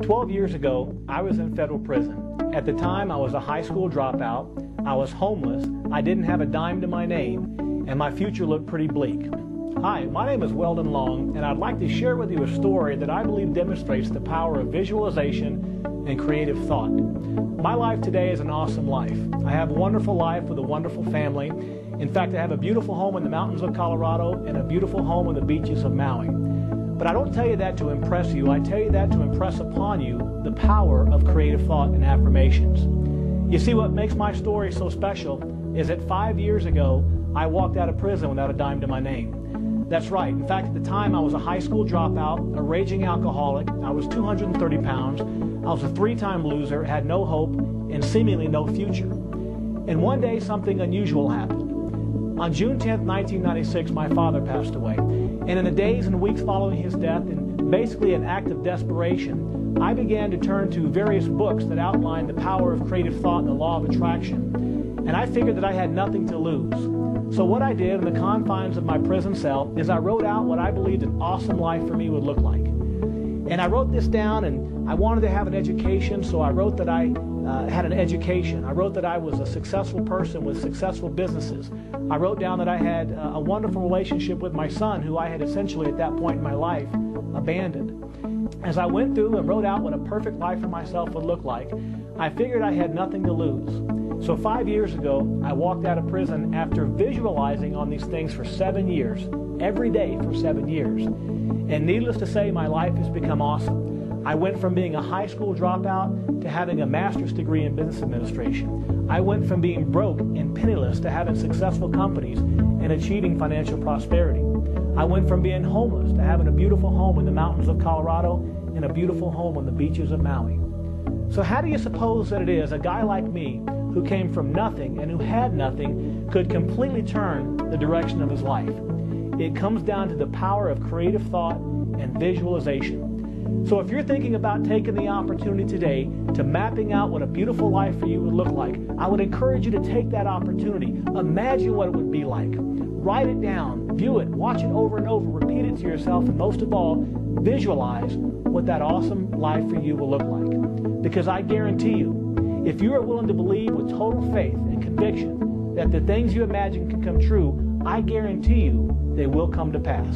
12 years ago, I was in federal prison. At the time, I was a high school dropout, I was homeless, I didn't have a dime to my name, and my future looked pretty bleak. Hi, my name is Weldon Long, and I'd like to share with you a story that I believe demonstrates the power of visualization and creative thought. My life today is an awesome life. I have a wonderful life with a wonderful family. In fact, I have a beautiful home in the mountains of Colorado and a beautiful home on the beaches of Maui. But I don't tell you that to impress you. I tell you that to impress upon you the power of creative thought and affirmations. You see, what makes my story so special is that 5 years ago, I walked out of prison without a dime to my name. That's right. In fact, at the time, I was a high school dropout, a raging alcoholic. I was 230 pounds. I was a 3-time loser, had no hope, and seemingly no future. And one day, something unusual happened. On June 10th, 1996, my father passed away. And in the days and weeks following his death, in basically an act of desperation, I began to turn to various books that outlined the power of creative thought and the law of attraction. And I figured that I had nothing to lose. So what I did in the confines of my prison cell is I wrote out what I believed an awesome life for me would look like. And I wrote this down, and I wanted to have an education, so I wrote that I had an education. I wrote that I was a successful person with successful businesses. I wrote down that I had a wonderful relationship with my son, who I had essentially at that point in my life abandoned. As I went through and wrote out what a perfect life for myself would look like, I figured I had nothing to lose. So 5 years ago, I walked out of prison after visualizing on these things for 7 years, every day for 7 years. And needless to say, my life has become awesome. I went from being a high school dropout to having a master's degree in business administration. I went from being broke and penniless to having successful companies and achieving financial prosperity. I went from being homeless to having a beautiful home in the mountains of Colorado and a beautiful home on the beaches of Maui. So how do you suppose that it is a guy like me, who came from nothing and who had nothing, could completely turn the direction of his life? It comes down to the power of creative thought and visualization. So if you're thinking about taking the opportunity today to mapping out what a beautiful life for you would look like, I would encourage you to take that opportunity. Imagine what it would be like. Write it down, view it, watch it over and over, repeat it to yourself, and most of all, visualize what that awesome life for you will look like. Because I guarantee you, if you are willing to believe with total faith and conviction that the things you imagine can come true, I guarantee you they will come to pass.